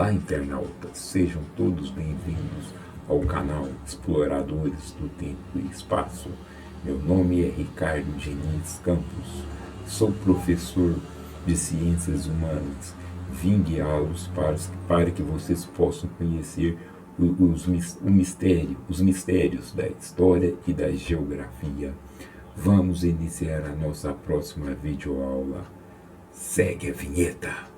Olá, internautas, sejam todos bem-vindos ao canal Exploradores do Tempo e Espaço. Meu nome é Ricardo Diniz Campos, sou professor de Ciências Humanas. Vim guiá-los para que vocês possam conhecer os mistérios da história e da geografia. Vamos iniciar a nossa próxima videoaula. Segue a vinheta!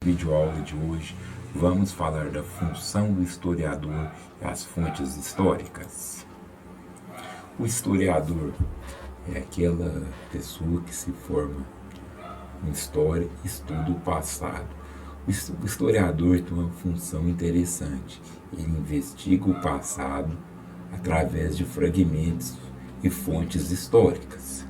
Videoaula de hoje, vamos falar da função do historiador e as fontes históricas. O historiador é aquela pessoa que se forma em história e estuda o passado. O historiador tem uma função interessante. Ele investiga o passado através de fragmentos e fontes históricas.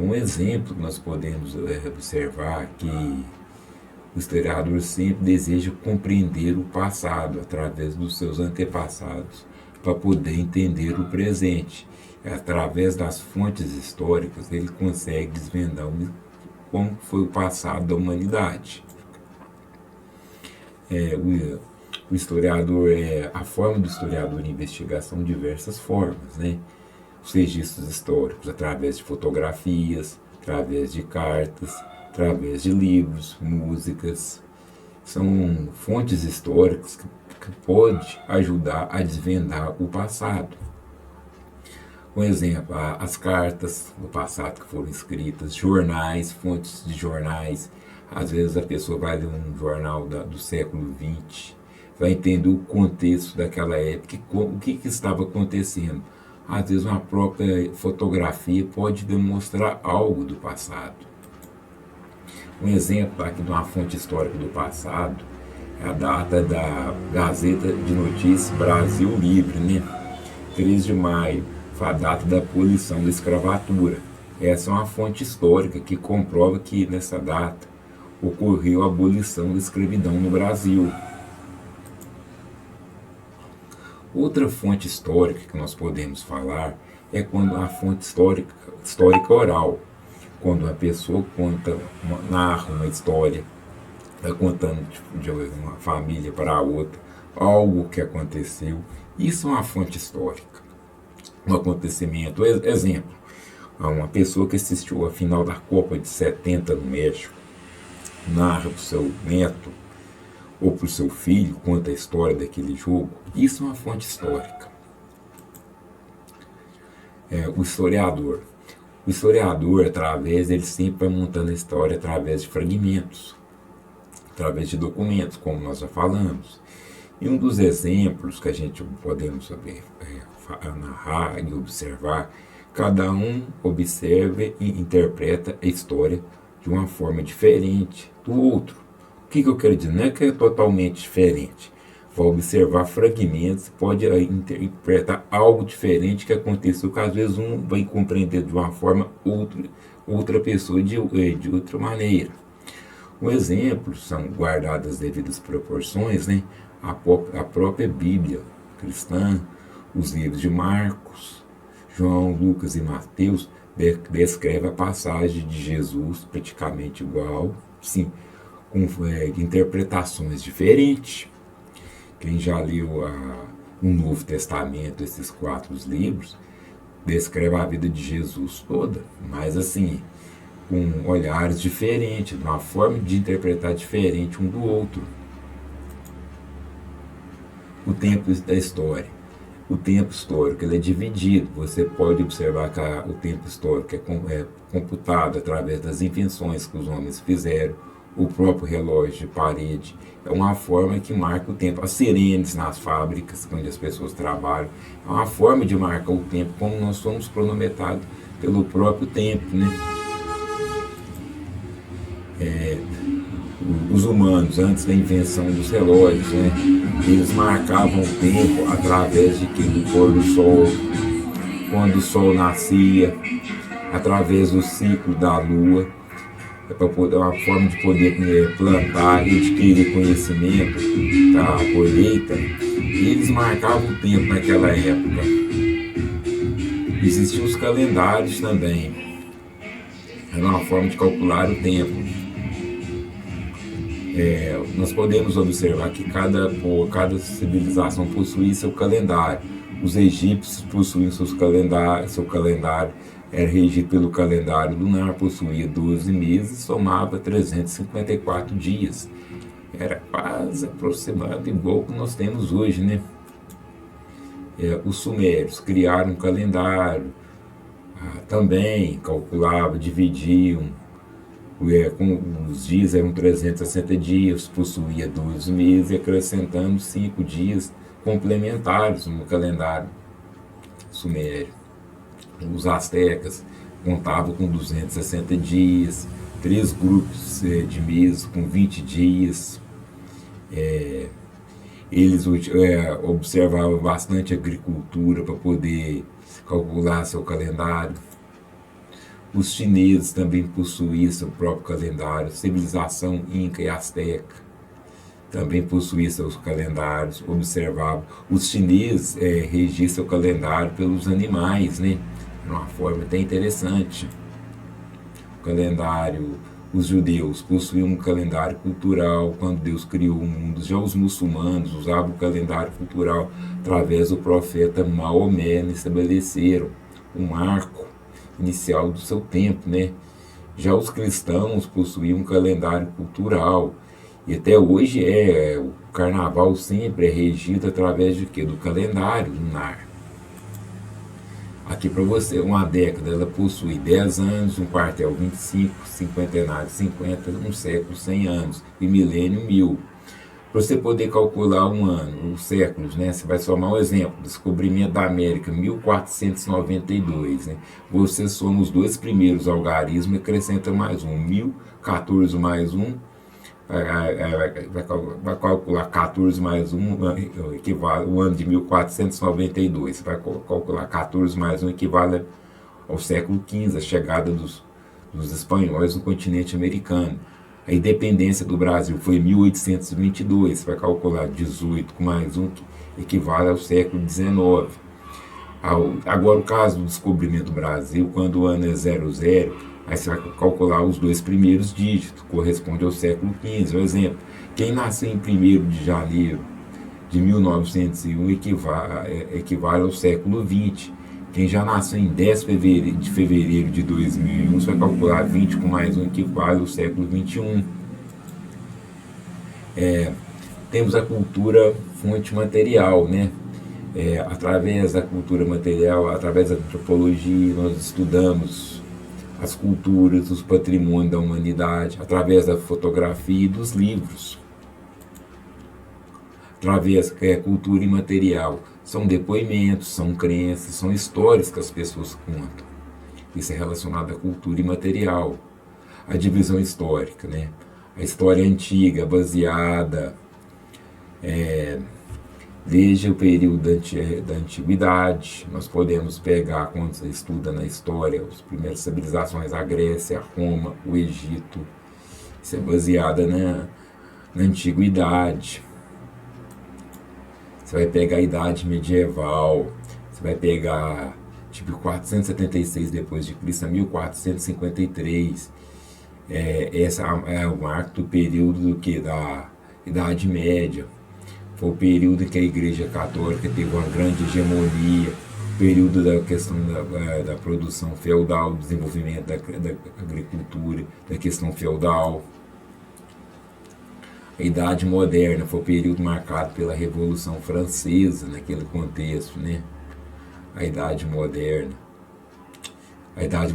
Um exemplo que nós podemos observar que o historiador sempre deseja compreender o passado através dos seus antepassados para poder entender o presente. Através das fontes históricas, ele consegue desvendar como foi o passado da humanidade. O historiador, a forma do historiador de investigação de diversas formas, né? Os registros históricos, através de fotografias, através de cartas, através de livros, músicas. São fontes históricas que podem ajudar a desvendar o passado. Um exemplo, as cartas do passado que foram escritas, jornais, fontes de jornais. Às vezes a pessoa vai ler um jornal do século XX, vai entender o contexto daquela época, o que estava acontecendo. Às vezes uma própria fotografia pode demonstrar algo do passado. Um exemplo aqui de uma fonte histórica do passado é a data da Gazeta de Notícias Brasil Livre, né? 3 de maio, foi a data da abolição da escravatura. Essa é uma fonte histórica que comprova que nessa data ocorreu a abolição da escravidão no Brasil. Outra fonte histórica que nós podemos falar é quando a fonte histórica oral. Quando a pessoa narra uma história, está contando de uma família para outra, algo que aconteceu, isso é uma fonte histórica. Um acontecimento, exemplo, uma pessoa que assistiu à final da Copa de 70 no México, narra para o seu neto ou para o seu filho, conta a história daquele jogo, isso é uma fonte histórica. O historiador, ele sempre vai montando a história através de fragmentos, através de documentos, como nós já falamos. E um dos exemplos que a gente podemos saber, narrar e observar, cada um observa e interpreta a história de uma forma diferente do outro. O que eu quero dizer? Não é que é totalmente diferente. Vai observar fragmentos, pode interpretar algo diferente que aconteceu, que às vezes um vai compreender de uma forma, outra pessoa de outra maneira. Um exemplo, são guardadas as devidas proporções, né? A própria Bíblia cristã, os livros de Marcos, João, Lucas e Mateus descreve a passagem de Jesus praticamente igual, sim, com interpretações diferentes. Quem já leu o Novo Testamento, esses 4 livros, descreve a vida de Jesus toda, mas assim, com olhares diferentes, uma forma de interpretar diferente um do outro. O tempo da história. O tempo histórico ele é dividido. Você pode observar que o tempo histórico é computado através das invenções que os homens fizeram. O próprio relógio de parede é uma forma que marca o tempo. As sirenes nas fábricas, onde as pessoas trabalham, é uma forma de marcar o tempo, como nós somos cronometrados pelo próprio tempo, né? Os humanos, antes da invenção dos relógios, né, eles marcavam o tempo através do pôr do sol, quando o sol nascia, através do ciclo da lua. é para poder uma forma de poder plantar e adquirir conhecimento da colheita. E eles marcavam o tempo naquela época. Existiam os calendários também. Era uma forma de calcular o tempo. Nós podemos observar que cada civilização possuía seu calendário. Os egípcios possuíam seu calendário era regido pelo calendário lunar, possuía 12 meses, somava 354 dias. Era quase aproximado igual que nós temos hoje, né? Os sumérios criaram um calendário, também calculavam, dividiam, com os dias eram 360 dias, possuía 12 meses, acrescentando 5 dias complementares no calendário sumério. Os astecas contavam com 260 dias, 3 grupos de meses com 20 dias. Eles observavam bastante agricultura para poder calcular seu calendário. Os chineses também possuíam seu próprio calendário, civilização inca e asteca também possuíam seus calendários, observavam. Os chineses regiam seu calendário pelos animais, né? De uma forma até interessante. O calendário, os judeus possuíam um calendário cultural quando Deus criou o mundo. Já os muçulmanos usavam o calendário cultural através do profeta Maomé, estabeleceram um marco inicial do seu tempo, né? Já os cristãos possuíam um calendário cultural. E até hoje o carnaval sempre é regido através de quê? Do calendário lunar. Aqui para você, uma década ela possui 10 anos, um quartel 25, cinquentenário 50, um século 100 anos e milênio 1000. Para você poder calcular um ano, os séculos, né? Você vai somar um exemplo, descobrimento da América, 1492, né? Você soma os dois primeiros algarismos e acrescenta mais um, 1014 mais 1, vai calcular 14 mais 1, equivale ao ano de 1492. Você vai calcular 14 mais 1 equivale ao século XV, a chegada dos espanhóis no continente americano. A independência do Brasil foi em 1822, você vai calcular 18 com mais 1, que equivale ao século XIX. Agora, o caso do descobrimento do Brasil, quando o ano é 00, aí você vai calcular os dois primeiros dígitos, corresponde ao século XV. Por exemplo, quem nasceu em 1º de janeiro de 1901 equivale ao século XX. Quem já nasceu em 10 de fevereiro de 2001, você vai calcular 20 com mais 1 equivale ao século XXI. Temos a cultura fonte material, né? Através da cultura material, através da antropologia, nós estudamos as culturas, os patrimônios da humanidade, através da fotografia e dos livros. Através da cultura imaterial, são depoimentos, são crenças, são histórias que as pessoas contam. Isso é relacionado à cultura imaterial. A divisão histórica, né? A história antiga, baseada desde o período da antiguidade. Nós podemos pegar, quando você estuda na história, as primeiras civilizações, a Grécia, a Roma, o Egito. Isso é baseada na antiguidade. Você vai pegar a idade medieval, você vai pegar tipo 476 depois de Cristo a 1453. Essa é o marco do período da Idade Média. Foi o período em que a Igreja Católica teve uma grande hegemonia, o período da questão da produção feudal, do desenvolvimento da agricultura, da questão feudal. A Idade Moderna foi o período marcado pela Revolução Francesa, naquele contexto, né? A Idade Moderna, a Idade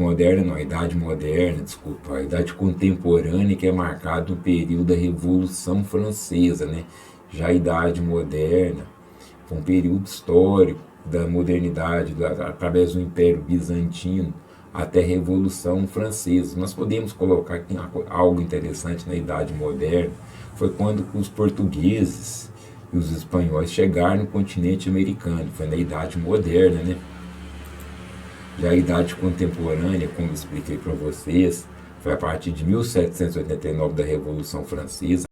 Contemporânea, que é marcada no período da Revolução Francesa, né? Já a Idade Moderna foi um período histórico da modernidade, através do Império Bizantino até a Revolução Francesa. Nós podemos colocar aqui algo interessante na Idade Moderna, foi quando os portugueses e os espanhóis chegaram no continente americano, foi na Idade Moderna, né? Já a Idade Contemporânea, como eu expliquei para vocês, Foi a partir de 1789 da Revolução Francesa,